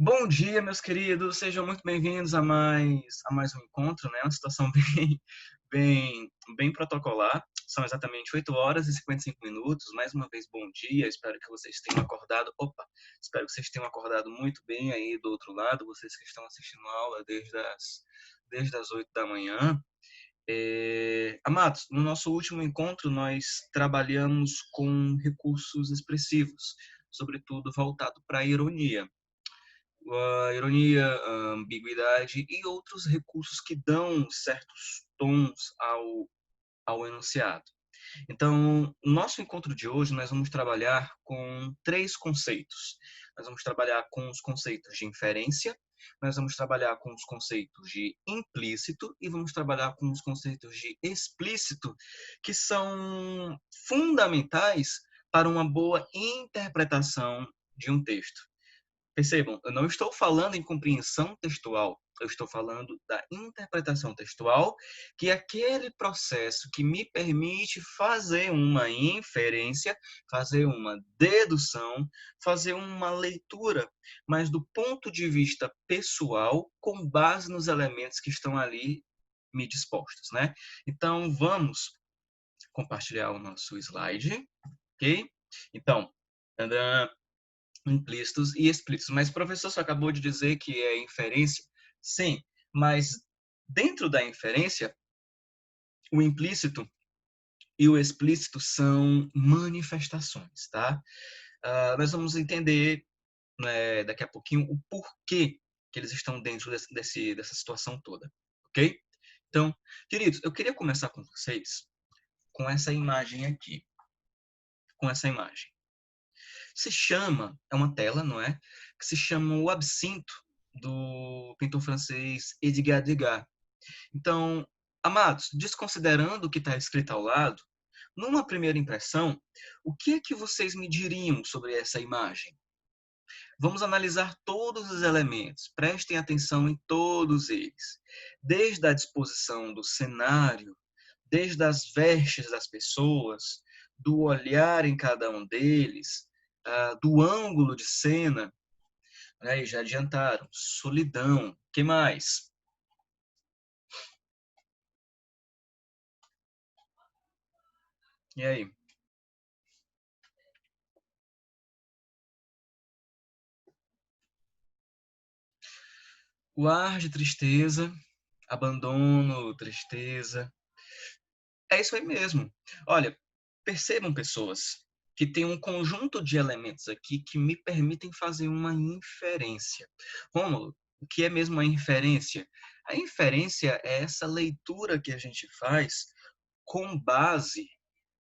Bom dia, meus queridos. Sejam muito bem-vindos a mais um encontro, né? Uma situação bem protocolar. São exatamente 8 horas e 55 minutos. Mais uma vez, bom dia. Espero que vocês tenham acordado. Espero que vocês tenham acordado muito bem aí do outro lado. Vocês que estão assistindo a aula desde as 8 da manhã. Amados, no nosso último encontro, nós trabalhamos com recursos expressivos, sobretudo voltado para a ironia, a ambiguidade e outros recursos que dão certos tons ao enunciado. Então, no nosso encontro de hoje, nós vamos trabalhar com três conceitos. Nós vamos trabalhar com os conceitos de inferência, nós vamos trabalhar com os conceitos de implícito e vamos trabalhar com os conceitos de explícito, que são fundamentais para uma boa interpretação de um texto. Percebam, eu não estou falando em compreensão textual, eu estou falando da interpretação textual, que é aquele processo que me permite fazer uma inferência, fazer uma dedução, fazer uma leitura, mas do ponto de vista pessoal, com base nos elementos que estão ali me dispostos, né? Então, vamos compartilhar o nosso slide, ok? Então, implícitos e explícitos. Mas o professor só acabou de dizer que é inferência. Sim, mas dentro da inferência, o implícito e o explícito são manifestações, tá? Nós vamos entender, né, daqui a pouquinho o porquê que eles estão dentro dessa situação toda, ok? Então, queridos, eu queria começar com vocês com essa imagem aqui, com essa imagem. É uma tela, não é? Que se chama O Absinto, do pintor francês Edgar Degas. Então, amados, desconsiderando o que está escrito ao lado, numa primeira impressão, o que é que vocês me diriam sobre essa imagem? Vamos analisar todos os elementos, prestem atenção em todos eles, desde a disposição do cenário, desde as vestes das pessoas, do olhar em cada um deles, do ângulo de cena, né? E já adiantaram, solidão, que mais? E aí? O ar de tristeza, abandono, tristeza. É isso aí mesmo. Olha, percebam, pessoas, que tem um conjunto de elementos aqui que me permitem fazer uma inferência. Rômulo, o que é mesmo a inferência? A inferência é essa leitura que a gente faz com base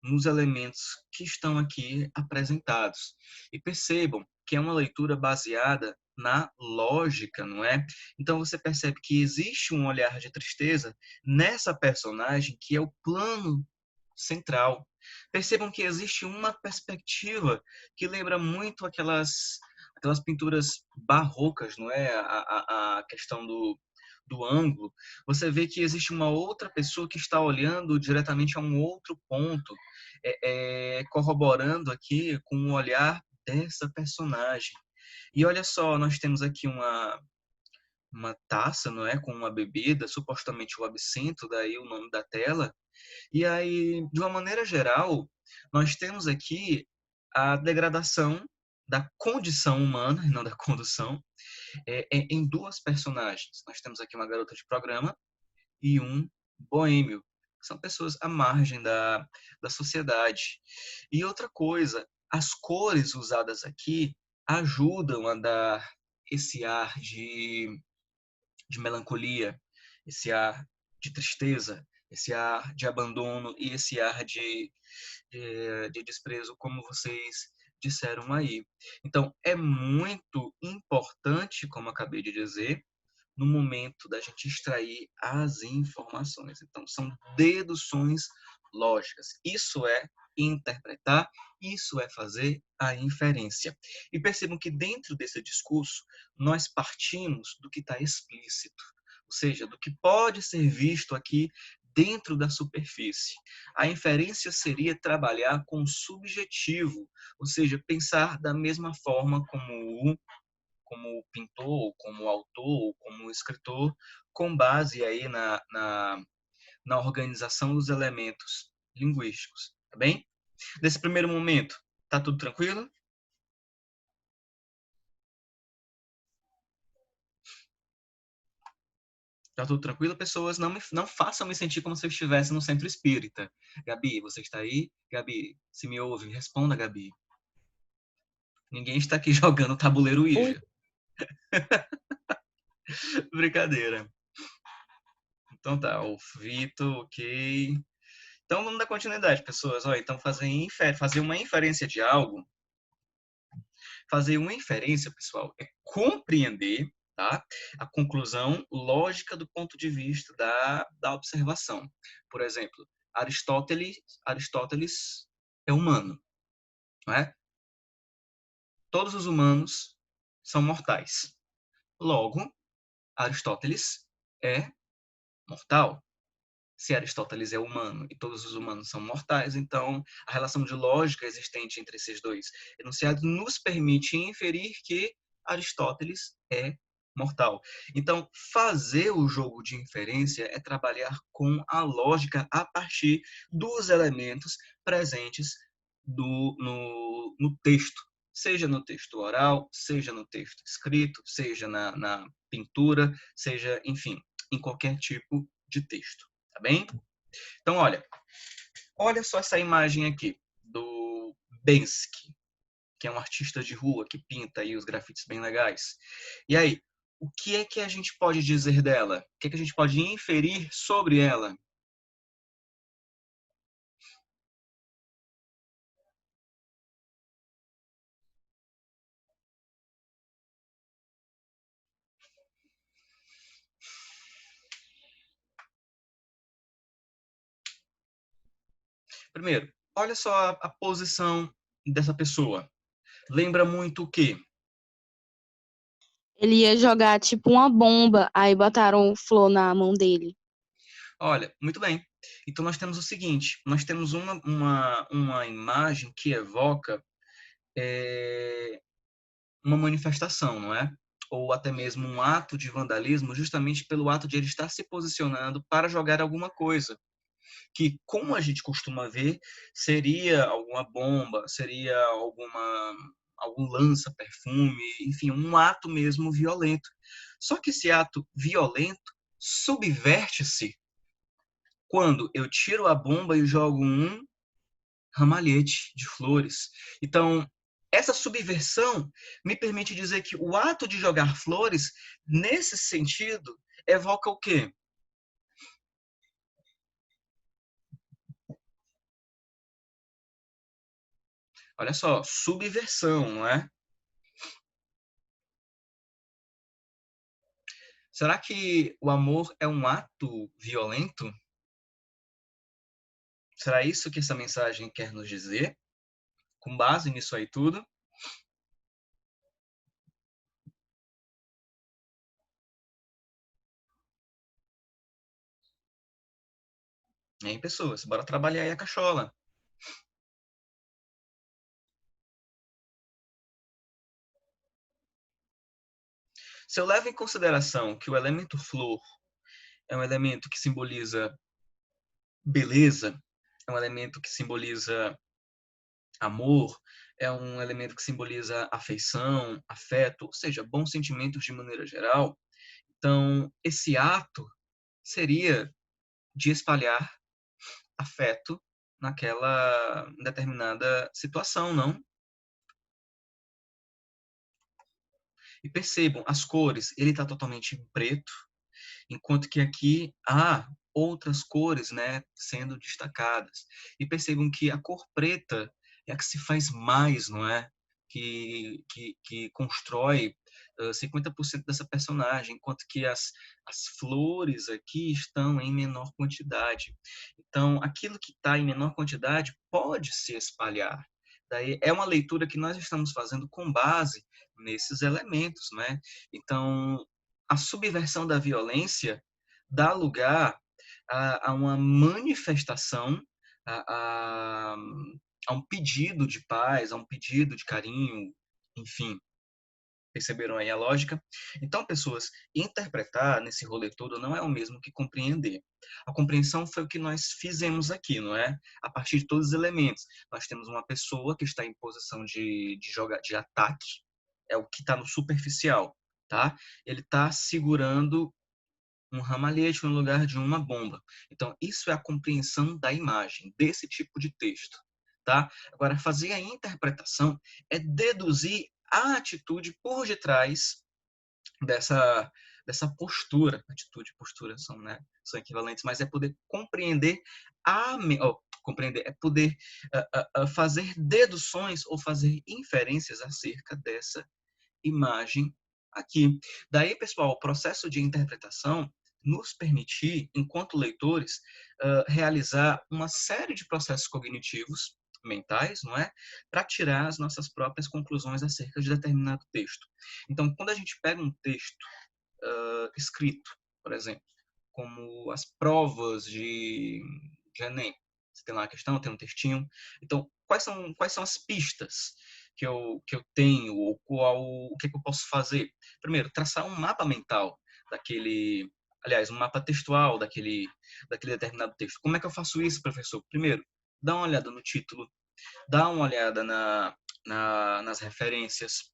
nos elementos que estão aqui apresentados. E percebam que é uma leitura baseada na lógica, não é? Então você percebe que existe um olhar de tristeza nessa personagem que é o plano central. Percebam que existe uma perspectiva que lembra muito aquelas pinturas barrocas, não é? A questão do ângulo. Você vê que existe uma outra pessoa que está olhando diretamente a um outro ponto, corroborando aqui com o olhar dessa personagem. E olha só, nós temos aqui uma taça, não é, com uma bebida, supostamente o absinto, daí o nome da tela. E aí, de uma maneira geral, nós temos aqui a degradação da condição humana, e não da condução, em duas personagens. Nós temos aqui uma garota de programa e um boêmio. São pessoas à margem da sociedade. E outra coisa, as cores usadas aqui ajudam a dar esse ar de melancolia, esse ar de tristeza, esse ar de abandono e esse ar de desprezo, como vocês disseram aí. Então, é muito importante, como acabei de dizer, no momento da gente extrair as informações. Então, são deduções lógicas. Isso é interpretar, isso é fazer a inferência. E percebam que dentro desse discurso, nós partimos do que está explícito, ou seja, do que pode ser visto aqui dentro da superfície. A inferência seria trabalhar com o subjetivo, ou seja, pensar da mesma forma como o como pintor, como autor, como escritor, com base aí na organização dos elementos linguísticos, tá bem? Nesse primeiro momento, tá tudo tranquilo? Tá tudo tranquilo, pessoas? Não façam me sentir como se eu estivesse no centro espírita. Gabi, você está aí? Gabi, se me ouve, responda, Gabi. Ninguém está aqui jogando tabuleiro Oi. Ouija. Brincadeira. Então tá, o Vitor, ok. Então vamos dar continuidade, pessoas. Ó, então fazer uma inferência de algo. Fazer uma inferência, pessoal, é compreender, tá, a conclusão lógica do ponto de vista da observação. Por exemplo, Aristóteles é humano, não é? Todos os humanos são mortais. Logo, Aristóteles é mortal. Se Aristóteles é humano e todos os humanos são mortais, então a relação de lógica existente entre esses dois enunciados nos permite inferir que Aristóteles é mortal. Então, fazer o jogo de inferência é trabalhar com a lógica a partir dos elementos presentes no texto, seja no texto oral, seja no texto escrito, seja na pintura, seja, enfim, em qualquer tipo de texto. Tá bem? Então, olha só essa imagem aqui do Bensky, que é um artista de rua que pinta aí os grafites bem legais. E aí, o que é que a gente pode dizer dela? O que é que a gente pode inferir sobre ela? Primeiro, olha só a posição dessa pessoa. Lembra muito o quê? Ele ia jogar tipo uma bomba, aí botaram flor na mão dele. Olha, muito bem. Então nós temos o seguinte, nós temos uma imagem que evoca é, uma manifestação, não é? Ou até mesmo um ato de vandalismo, justamente pelo ato de ele estar se posicionando para jogar alguma coisa, que, como a gente costuma ver, seria alguma bomba, seria algum lança-perfume, enfim, um ato mesmo violento. Só que esse ato violento subverte-se quando eu tiro a bomba e jogo um ramalhete de flores. Então, essa subversão me permite dizer que o ato de jogar flores, nesse sentido, evoca o quê? Olha só, subversão, não é? Será que o amor é um ato violento? Será isso que essa mensagem quer nos dizer? Com base nisso aí tudo? Hein, pessoas? Bora trabalhar aí a cachola. Se eu levo em consideração que o elemento flor é um elemento que simboliza beleza, é um elemento que simboliza amor, é um elemento que simboliza afeição, afeto, ou seja, bons sentimentos de maneira geral. Então, esse ato seria de espalhar afeto naquela determinada situação, não? E percebam, as cores, ele está totalmente em preto, enquanto que aqui há outras cores, né, sendo destacadas. E percebam que a cor preta é a que se faz mais, não é? Que constrói 50% dessa personagem, enquanto que as flores aqui estão em menor quantidade. Então, aquilo que está em menor quantidade pode se espalhar. Daí é uma leitura que nós estamos fazendo com base nesses elementos, né? Então, a subversão da violência dá lugar a uma manifestação, a, a, a um pedido de paz, a um pedido de carinho, enfim. Perceberam aí a lógica? Então, pessoas, interpretar nesse rolê todo não é o mesmo que compreender. A compreensão foi o que nós fizemos aqui, não é? A partir de todos os elementos. Nós temos uma pessoa que está em posição de ataque, é o que está no superficial, tá? Ele está segurando um ramalhete no lugar de uma bomba. Então, isso é a compreensão da imagem, desse tipo de texto, tá? Agora, fazer a interpretação é deduzir a atitude por detrás dessa postura. Atitude e postura são, né, são equivalentes, mas é poder compreender compreender, é poder fazer deduções ou fazer inferências acerca dessa imagem aqui. Daí, pessoal, o processo de interpretação nos permitir, enquanto leitores, realizar uma série de processos cognitivos mentais, não é? Para tirar as nossas próprias conclusões acerca de determinado texto. Então, quando a gente pega um texto escrito, por exemplo, como as provas de Enem, você tem lá a questão, tem um textinho. Então, quais são as pistas que eu tenho, ou o que eu posso fazer? Primeiro, traçar um mapa mental daquele, aliás, um mapa textual daquele determinado texto. Como é que eu faço isso, professor? Primeiro, dá uma olhada no título, dá uma olhada nas referências,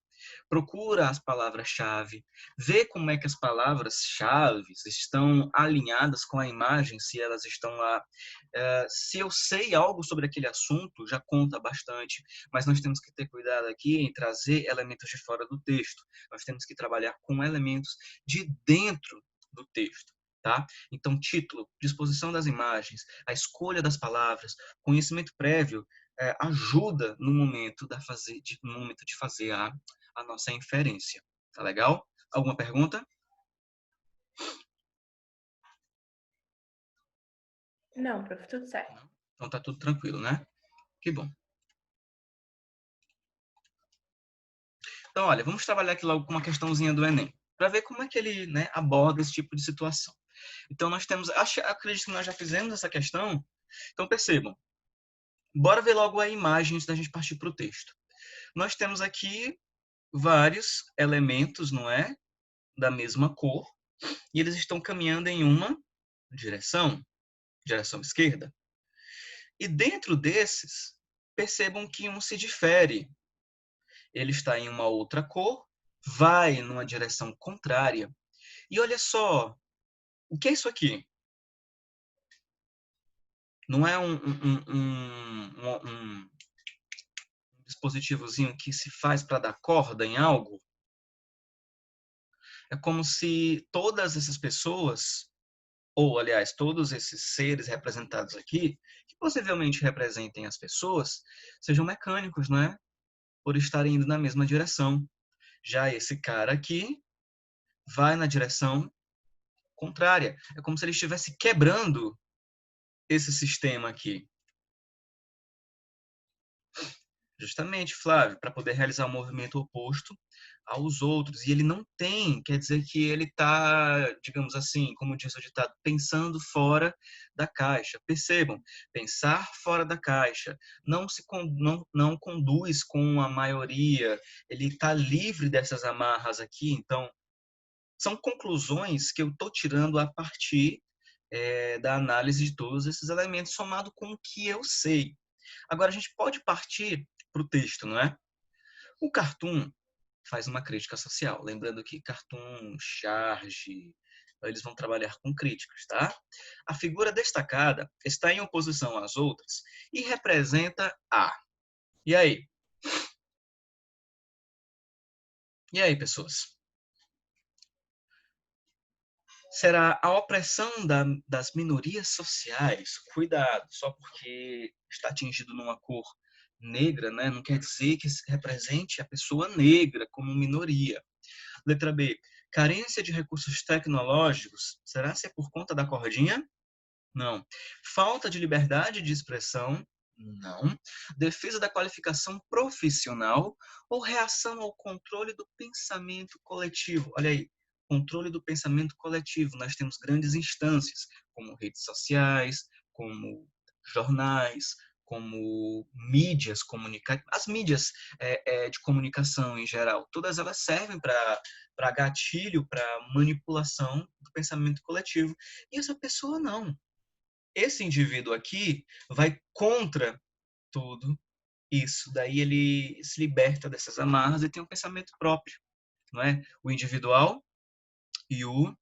procura as palavras-chave, vê como é que as palavras-chave estão alinhadas com a imagem, se elas estão lá. Se eu sei algo sobre aquele assunto, já conta bastante, mas nós temos que ter cuidado aqui em trazer elementos de fora do texto. Nós temos que trabalhar com elementos de dentro do texto. Tá? Então, título, disposição das imagens, a escolha das palavras, conhecimento prévio, ajuda no momento de fazer a nossa inferência. Tá legal? Alguma pergunta? Não, prof, tudo certo. Não? Então tá tudo tranquilo, né? Que bom. Então, olha, vamos trabalhar aqui logo com uma questãozinha do Enem, para ver como é que ele, né, aborda esse tipo de situação. Então, nós temos, acredito que nós já fizemos essa questão. Então, percebam. Bora ver logo a imagem antes da gente partir para o texto. Nós temos aqui vários elementos, não é? Da mesma cor, e eles estão caminhando em uma direção esquerda. E dentro desses, percebam que um se difere. Ele está em uma outra cor, vai numa direção contrária. E olha só, o que é isso aqui? Não é um dispositivozinho que se faz para dar corda em algo? É como se todas essas pessoas, ou aliás, todos esses seres representados aqui, que possivelmente representem as pessoas, sejam mecânicos, não é? Por estarem indo na mesma direção. Já esse cara aqui vai na direção contrária. É como se ele estivesse quebrando esse sistema aqui. Justamente, Flávio, para poder realizar um movimento oposto aos outros. E ele não tem, quer dizer que ele está, digamos assim, como diz o ditado, pensando fora da caixa. Percebam, pensar fora da caixa não conduz com a maioria, ele está livre dessas amarras aqui. Então, são conclusões que eu estou tirando a partir da análise de todos esses elementos, somado com o que eu sei. Agora, a gente pode partir para o texto, não é? O Cartoon faz uma crítica social. Lembrando que Cartoon, Charge, eles vão trabalhar com críticas, tá? A figura destacada está em oposição às outras e representa A. E aí? E aí, pessoas? Será a opressão das minorias sociais. Cuidado, só porque está atingido numa cor negra, né, não quer dizer que represente a pessoa negra como minoria. Letra B. Carência de recursos tecnológicos. Será se é por conta da cordinha? Não. Falta de liberdade de expressão? Não. Defesa da qualificação profissional ou reação ao controle do pensamento coletivo? Olha aí, controle do pensamento coletivo. Nós temos grandes instâncias, como redes sociais, como jornais, como mídias comunicativas, as mídias de comunicação em geral, todas elas servem para gatilho, para manipulação do pensamento coletivo. E essa pessoa não. Esse indivíduo aqui vai contra tudo isso. Daí ele se liberta dessas amarras e tem um pensamento próprio, não é? O individual e o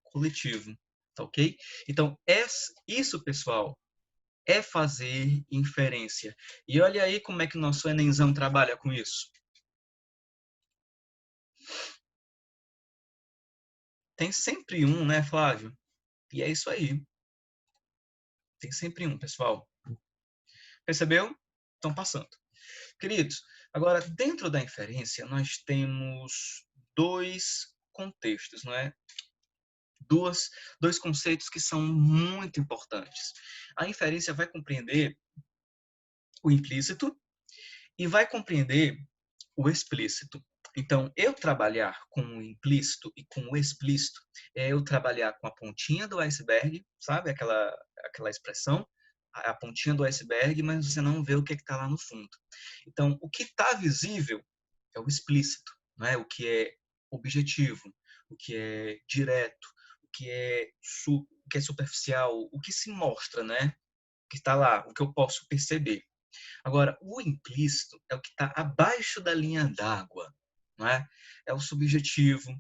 coletivo, tá ok? Então, isso, pessoal, é fazer inferência. E olha aí como é que o nosso Enemzão trabalha com isso. Tem sempre um, né, Flávio? E é isso aí. Tem sempre um, pessoal. Percebeu? Estão passando. Queridos, agora, dentro da inferência, nós temos dois contextos, não é? Dois conceitos que são muito importantes. A inferência vai compreender o implícito e vai compreender o explícito. Então, eu trabalhar com o implícito e com o explícito é eu trabalhar com a pontinha do iceberg, sabe? Aquela expressão, a pontinha do iceberg, mas você não vê o que está lá no fundo. Então, o que está visível é o explícito, não é? O que é objetivo, o que é direto, o que é superficial, o que se mostra, né? O que está lá, o que eu posso perceber. Agora, o implícito é o que está abaixo da linha d'água, não é? É o subjetivo,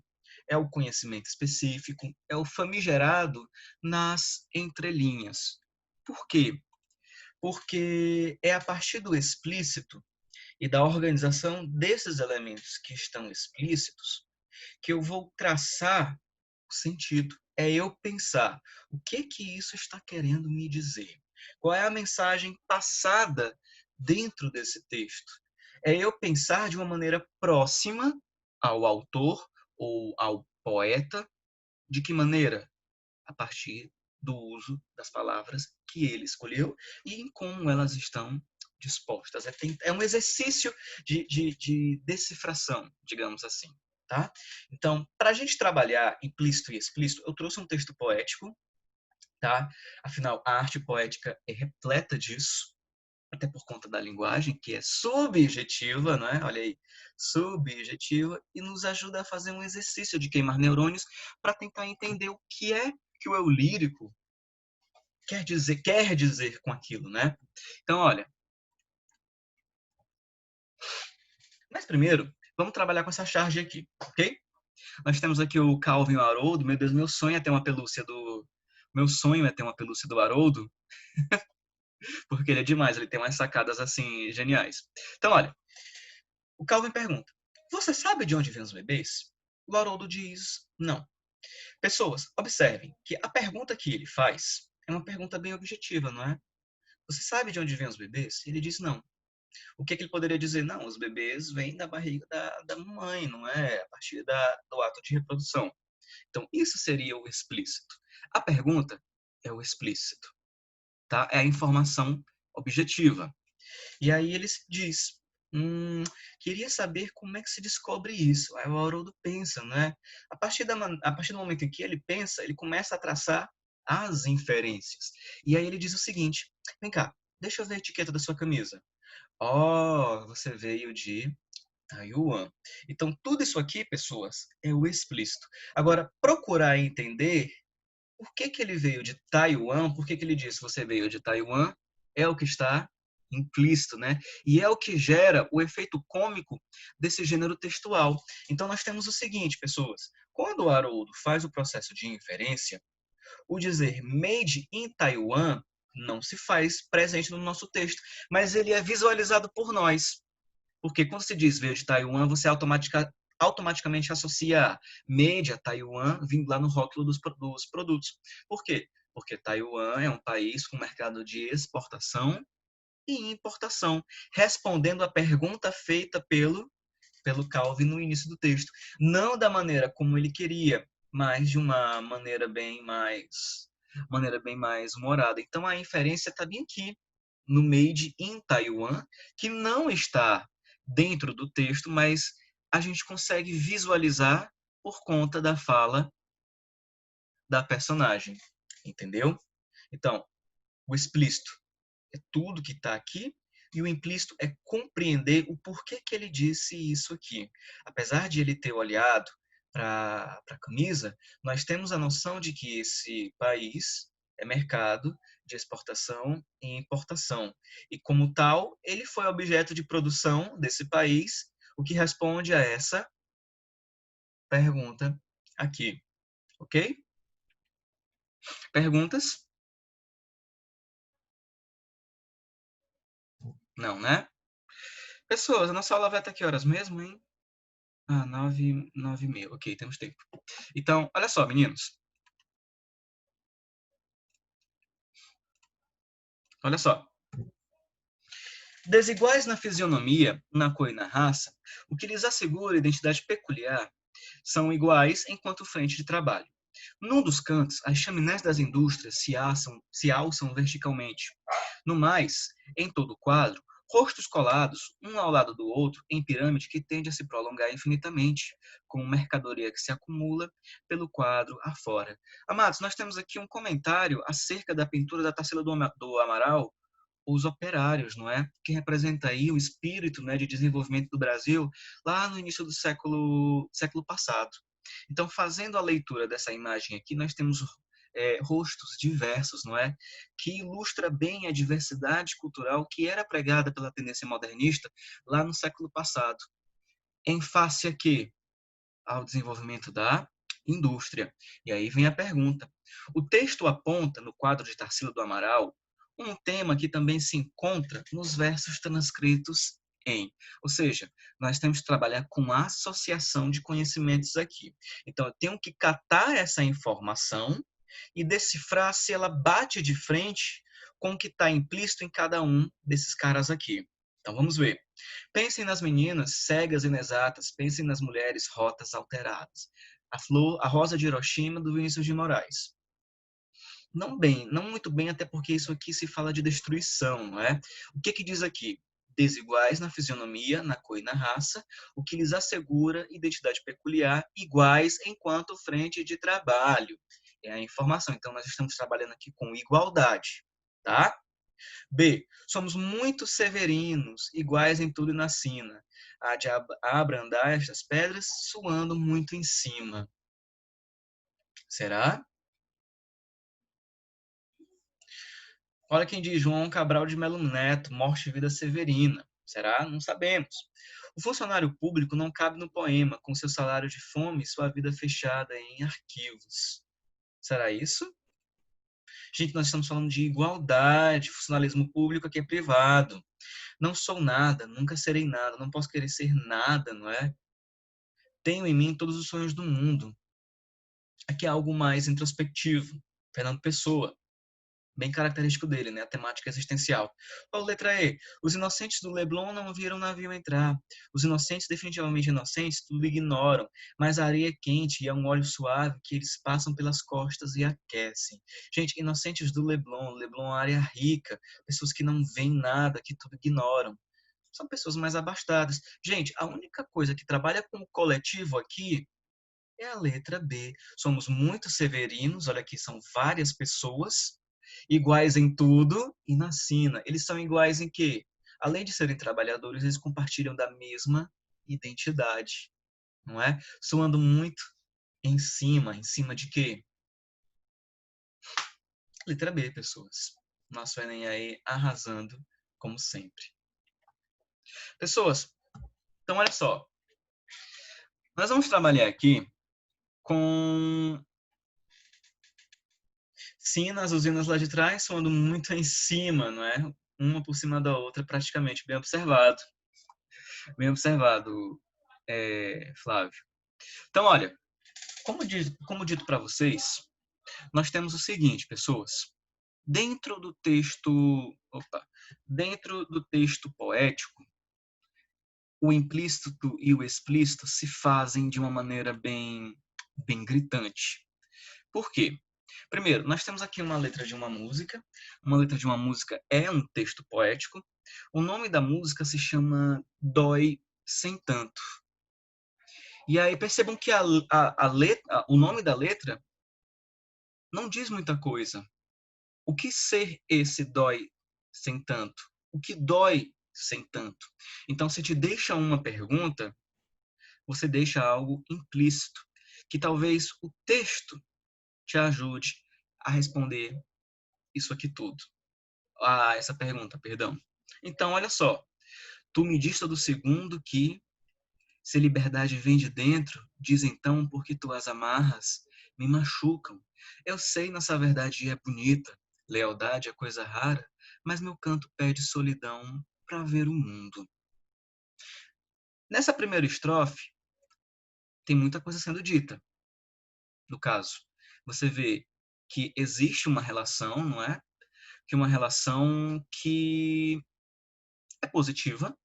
é o conhecimento específico, é o famigerado nas entrelinhas. Por quê? Porque é a partir do explícito e da organização desses elementos que estão explícitos que eu vou traçar o sentido. É eu pensar o que isso está querendo me dizer. Qual é a mensagem passada dentro desse texto? É eu pensar de uma maneira próxima ao autor ou ao poeta. De que maneira? A partir do uso das palavras que ele escolheu e em como elas estão dispostas. É um exercício de decifração, digamos assim. Tá? Então, para a gente trabalhar implícito e explícito, eu trouxe um texto poético, tá? Afinal, a arte poética é repleta disso, até por conta da linguagem, que é subjetiva, né? Olha aí, subjetiva, e nos ajuda a fazer um exercício de queimar neurônios para tentar entender o que é que o eu lírico quer dizer com aquilo, né? Então, olha, mas primeiro, vamos trabalhar com essa charge aqui, ok? Nós temos aqui o Calvin e o Haroldo. Meu Deus, meu sonho é ter uma pelúcia do... Meu sonho é ter uma pelúcia do Haroldo, porque ele é demais, ele tem umas sacadas assim geniais. Então, olha, o Calvin pergunta: você sabe de onde vêm os bebês? O Haroldo diz: não. Pessoas, observem que a pergunta que ele faz é uma pergunta bem objetiva, não é? Você sabe de onde vêm os bebês? Ele diz: não. O que ele poderia dizer? Não, os bebês vêm da barriga da mãe, não é? A partir do ato de reprodução. Então, isso seria o explícito. A pergunta é o explícito, tá? É a informação objetiva. E aí ele diz, queria saber como é que se descobre isso. Aí o Haroldo pensa, né? A partir do momento em que ele pensa, ele começa a traçar as inferências. E aí ele diz o seguinte, vem cá, deixa eu ver a etiqueta da sua camisa. Oh, você veio de Taiwan. Então, tudo isso aqui, pessoas, é o explícito. Agora, procurar entender por que ele veio de Taiwan, por que ele disse você veio de Taiwan, é o que está implícito, né? E é o que gera o efeito cômico desse gênero textual. Então, nós temos o seguinte, pessoas. Quando o Haroldo faz o processo de inferência, o dizer made in Taiwan não se faz presente no nosso texto, mas ele é visualizado por nós. Porque quando se diz veio de Taiwan, você automaticamente associa made a Taiwan vindo lá no rótulo dos produtos. Por quê? Porque Taiwan é um país com mercado de exportação e importação, respondendo à pergunta feita pelo Calvin no início do texto. Não da maneira como ele queria, mas de uma maneira bem mais humorada. Então a inferência está bem aqui, no Made in Taiwan, que não está dentro do texto, mas a gente consegue visualizar por conta da fala da personagem, entendeu? Então, o explícito é tudo que está aqui, e o implícito é compreender o porquê que ele disse isso aqui. Apesar de ele ter olhado para a camisa, nós temos a noção de que esse país é mercado de exportação e importação. E, como tal, ele foi objeto de produção desse país, o que responde a essa pergunta aqui. Ok? Perguntas? Não, né? Pessoas, a nossa aula vai até que horas mesmo, hein? 9h30. Ok, temos tempo. Então, olha só, meninos. Olha só. Desiguais na fisionomia, na cor e na raça, o que lhes assegura identidade peculiar, são iguais enquanto frente de trabalho. Num dos cantos, as chaminés das indústrias se alçam verticalmente. No mais, em todo o quadro, rostos colados, um ao lado do outro, em pirâmide que tende a se prolongar infinitamente, com mercadoria que se acumula pelo quadro afora. Amados, nós temos aqui um comentário acerca da pintura da Tarsila do Amaral, Os Operários, não é? Que representa aí o espírito, né, de desenvolvimento do Brasil lá no início do século passado. Então, fazendo a leitura dessa imagem aqui, nós temos rostos diversos, não é? Que ilustra bem a diversidade cultural que era pregada pela tendência modernista lá no século passado. Em face a quê? Ao desenvolvimento da indústria. E aí vem a pergunta. O texto aponta, no quadro de Tarsila do Amaral, um tema que também se encontra nos versos transcritos em. Ou seja, nós temos que trabalhar com a associação de conhecimentos aqui. Então, eu tenho que catar essa informação e decifrar se ela bate de frente com o que está implícito em cada um desses caras aqui. Então, vamos ver. Pensem nas meninas cegas e inexatas, pensem nas mulheres rotas alteradas. A flor, a rosa de Hiroshima, do Vinícius de Moraes. Não bem, não muito bem, até porque isso aqui se fala de destruição, não é? O que que diz aqui? Desiguais na fisionomia, na cor e na raça, o que lhes assegura identidade peculiar, iguais enquanto frente de trabalho. É a informação. Então, nós estamos trabalhando aqui com igualdade, tá? B. Somos muito severinos, iguais em tudo e na sina. Há de abrandar estas pedras, suando muito em cima. Será? Olha quem diz, João Cabral de Melo Neto, Morte e Vida Severina. Será? Não sabemos. O funcionário público não cabe no poema, com seu salário de fome e sua vida fechada em arquivos. Será isso? Gente, nós estamos falando de igualdade, funcionalismo público aqui é privado. Não sou nada, nunca serei nada, não posso querer ser nada, não é? Tenho em mim todos os sonhos do mundo. Aqui é algo mais introspectivo. Fernando Pessoa, bem característico dele, né? A temática existencial. Qual letra E? Os inocentes do Leblon não viram o navio entrar. Os inocentes, definitivamente inocentes, tudo ignoram. Mas a areia é quente e é um óleo suave que eles passam pelas costas e aquecem. Gente, inocentes do Leblon. Leblon é uma área rica. Pessoas que não veem nada, que tudo ignoram. São pessoas mais abastadas. Gente, a única coisa que trabalha com o coletivo aqui é a letra B. Somos muito severinos, olha aqui, são várias pessoas, iguais em tudo e na sina. Eles são iguais em quê? Além de serem trabalhadores, eles compartilham da mesma identidade, não é? Soando muito em cima de quê? Letra B, pessoas. Nosso Enem aí arrasando, como sempre. Pessoas, então olha só. Nós vamos trabalhar aqui com sinas, usinas lá de trás, soando muito em cima, não é? Uma por cima da outra, praticamente. Bem observado, Flávio. Então, olha, como dito para vocês, nós temos o seguinte, pessoas. Dentro do texto poético, o implícito e o explícito se fazem de uma maneira bem gritante. Por quê? Primeiro, nós temos aqui uma letra de uma música. Uma letra de uma música é um texto poético. O nome da música se chama Dói Sem Tanto. E aí percebam que o nome da letra não diz muita coisa. O que ser esse dói sem tanto? O que dói sem tanto? Então, se te deixa uma pergunta, você deixa algo implícito, que talvez o texto te ajude a responder isso aqui tudo. Essa pergunta, perdão. Então, olha só. Tu me dista do segundo que, se liberdade vem de dentro, diz então porque tuas amarras me machucam. Eu sei nossa verdade é bonita, lealdade é coisa rara, mas meu canto pede solidão para ver o mundo. Nessa primeira estrofe, tem muita coisa sendo dita. No caso, você vê que existe uma relação, não é? Que uma relação que é positiva.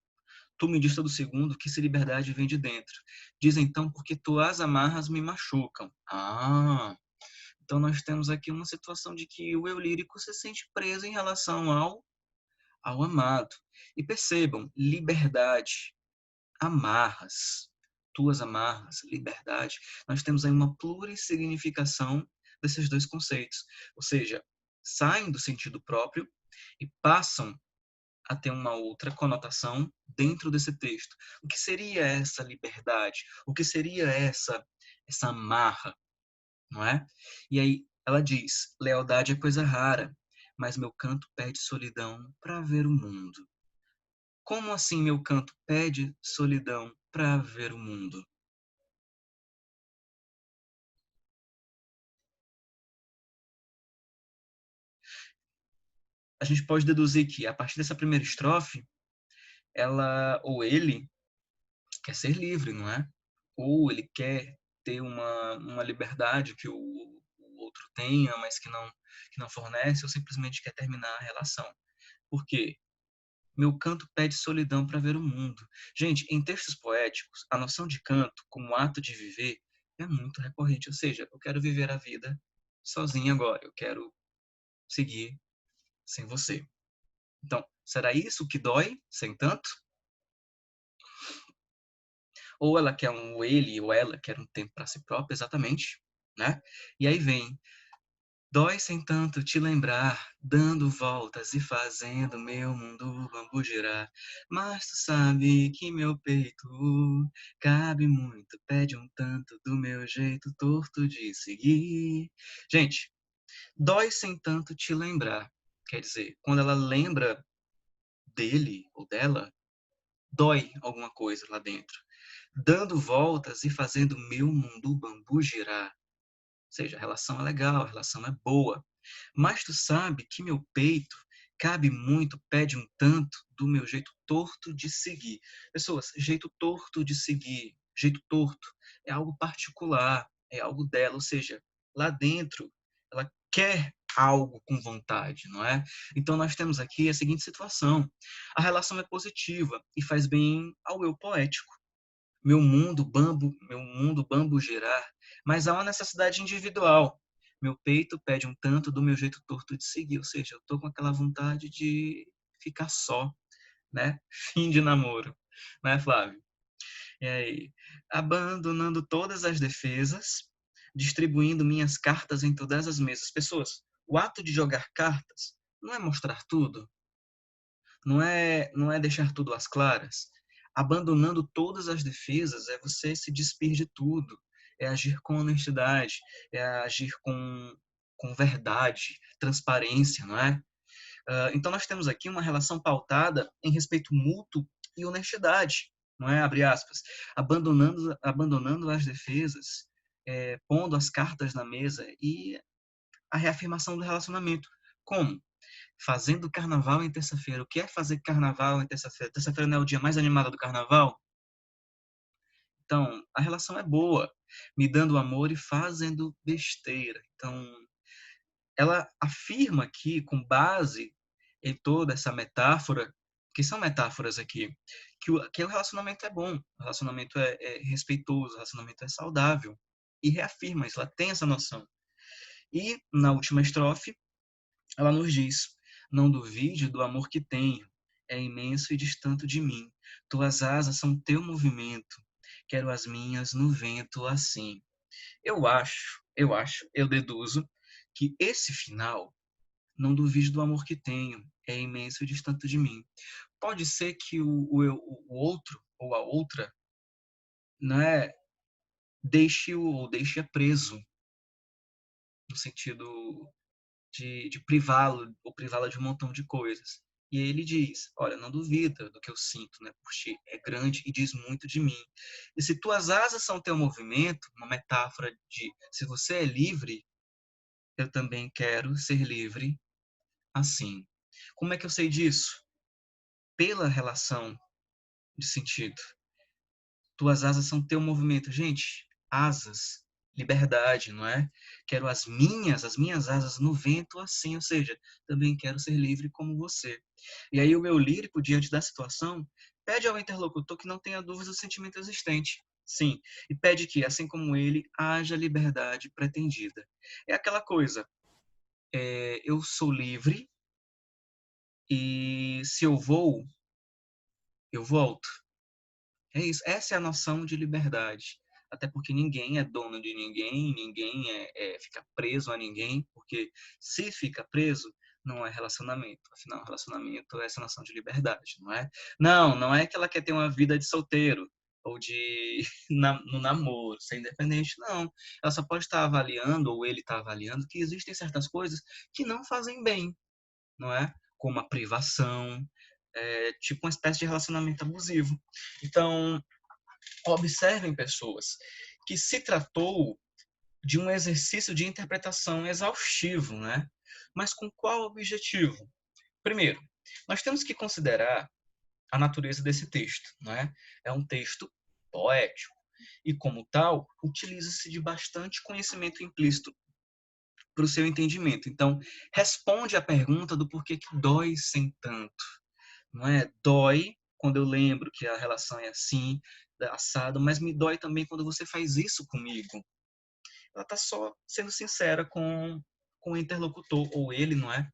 Tu me dista do segundo que se liberdade vem de dentro. Diz então porque tuas amarras me machucam. Então nós temos aqui uma situação de que o eu lírico se sente preso em relação ao amado. E percebam, liberdade, amarras, tuas amarras, liberdade. Nós temos aí uma plurissignificação desses dois conceitos. Ou seja, saem do sentido próprio e passam a ter uma outra conotação dentro desse texto. O que seria essa liberdade? O que seria essa amarra, não é? E aí ela diz: lealdade é coisa rara, mas meu canto pede solidão para ver o mundo. Como assim meu canto pede solidão para ver o mundo? A gente pode deduzir que a partir dessa primeira estrofe, ela ou ele quer ser livre, não é? Ou ele quer ter uma liberdade que o outro tenha, mas que não fornece, ou simplesmente quer terminar a relação. Por quê? Meu canto pede solidão para ver o mundo. Gente, em textos poéticos, a noção de canto como ato de viver é muito recorrente. Ou seja, eu quero viver a vida sozinho agora. Eu quero seguir sem você. Então, será isso que dói sem tanto? Ou ela quer ele ou ela quer um tempo para si própria, exatamente, né? E aí vem, dói sem tanto te lembrar, dando voltas e fazendo meu mundo bambu girar. Mas tu sabe que meu peito cabe muito, pede um tanto do meu jeito torto de seguir. Gente, dói sem tanto te lembrar. Quer dizer, quando ela lembra dele ou dela, dói alguma coisa lá dentro. Dando voltas e fazendo meu mundo bambu girar. Ou seja, a relação é legal, a relação é boa. Mas tu sabe que meu peito cabe muito, pede um tanto do meu jeito torto de seguir. Pessoas, jeito torto de seguir, jeito torto, é algo particular, é algo dela, ou seja, lá dentro ela quer algo com vontade, não é? Então nós temos aqui a seguinte situação: a relação é positiva e faz bem ao eu poético. Meu mundo bambu girar, mas há uma necessidade individual. Meu peito pede um tanto do meu jeito torto de seguir, ou seja, eu tô com aquela vontade de ficar só, né? Fim de namoro, né, Flávio? E aí, abandonando todas as defesas, distribuindo minhas cartas em todas as mesas. Pessoas, o ato de jogar cartas não é mostrar tudo, não é deixar tudo às claras. Abandonando todas as defesas é você se despir de tudo, é agir com honestidade, é agir com verdade, transparência, não é? Então nós temos aqui uma relação pautada em respeito mútuo e honestidade, não é? Abre aspas. Abandonando as defesas, pondo as cartas na mesa e a reafirmação do relacionamento. Como? Fazendo carnaval em terça-feira. O que é fazer carnaval em terça-feira? Terça-feira não é o dia mais animado do carnaval? Então, a relação é boa, me dando amor e fazendo besteira. Então, ela afirma aqui, com base em toda essa metáfora, que são metáforas aqui, que o relacionamento é bom, o relacionamento é respeitoso, o relacionamento é saudável. E reafirma isso, ela tem essa noção. E, na última estrofe, ela nos diz: não duvide do amor que tenho, é imenso e distante de mim. Tuas asas são teu movimento, quero as minhas no vento assim. Eu deduzo que esse final, não duvide do amor que tenho, é imenso e distante de mim. Pode ser que o outro ou a outra, né, deixe-a preso, no sentido de privá-lo ou privá-la de um montão de coisas. E aí ele diz, olha, não duvida do que eu sinto, né, por ti, é grande e diz muito de mim. E se tuas asas são teu movimento, uma metáfora de se você é livre, eu também quero ser livre assim. Como é que eu sei disso? Pela relação de sentido. Tuas asas são teu movimento. Gente, asas, liberdade, não é? Quero as minhas asas no vento assim, ou seja, também quero ser livre como você. E aí o eu lírico, diante da situação, pede ao interlocutor que não tenha dúvidas do sentimento existente. Sim, e pede que, assim como ele, haja liberdade pretendida. É aquela coisa, eu sou livre e se eu vou, eu volto. É isso, essa é a noção de liberdade. Até porque ninguém é dono de ninguém, ninguém fica preso a ninguém, porque se fica preso, não é relacionamento. Afinal, relacionamento é essa noção de liberdade, não é? Não, não é que ela quer ter uma vida de solteiro ou de no namoro, ser independente, não. Ela só pode estar avaliando, ou ele está avaliando, que existem certas coisas que não fazem bem, não é? Como a privação, tipo uma espécie de relacionamento abusivo. Então, observem pessoas que se tratou de um exercício de interpretação exaustivo, né? Mas com qual objetivo? Primeiro, nós temos que considerar a natureza desse texto, né? É um texto poético e, como tal, utiliza-se de bastante conhecimento implícito para o seu entendimento. Então, responde à pergunta do porquê que dói sem tanto. Não é? Dói quando eu lembro que a relação é assim, assado, mas me dói também quando você faz isso comigo. Ela está só sendo sincera com o interlocutor, ou ele, não é?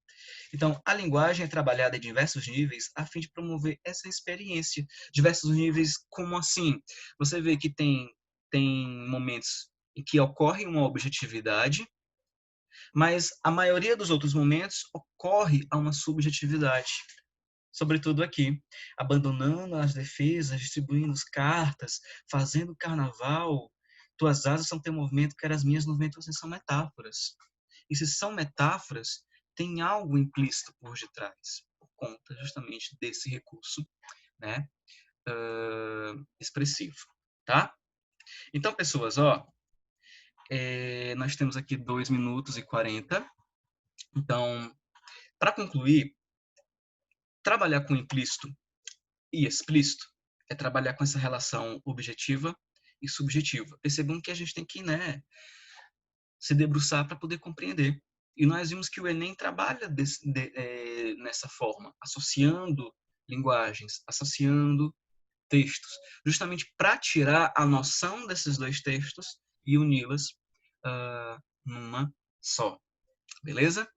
Então, a linguagem é trabalhada em diversos níveis a fim de promover essa experiência. Diversos níveis, como assim? Você vê que tem momentos em que ocorre uma objetividade, mas a maioria dos outros momentos ocorre a uma subjetividade. Sobretudo aqui, abandonando as defesas, distribuindo as cartas, fazendo carnaval. Tuas asas são teu movimento, quer as minhas movimentos são metáforas. E se são metáforas, tem algo implícito por detrás, por conta justamente desse recurso, né, expressivo, tá? Então, pessoas, nós temos aqui 2 minutos e 40. Então, para concluir, trabalhar com implícito e explícito é trabalhar com essa relação objetiva e subjetiva. Percebam que a gente tem que, né, se debruçar para poder compreender. E nós vimos que o Enem trabalha nessa forma, associando linguagens, associando textos, justamente para tirar a noção desses dois textos e uni-las numa só. Beleza?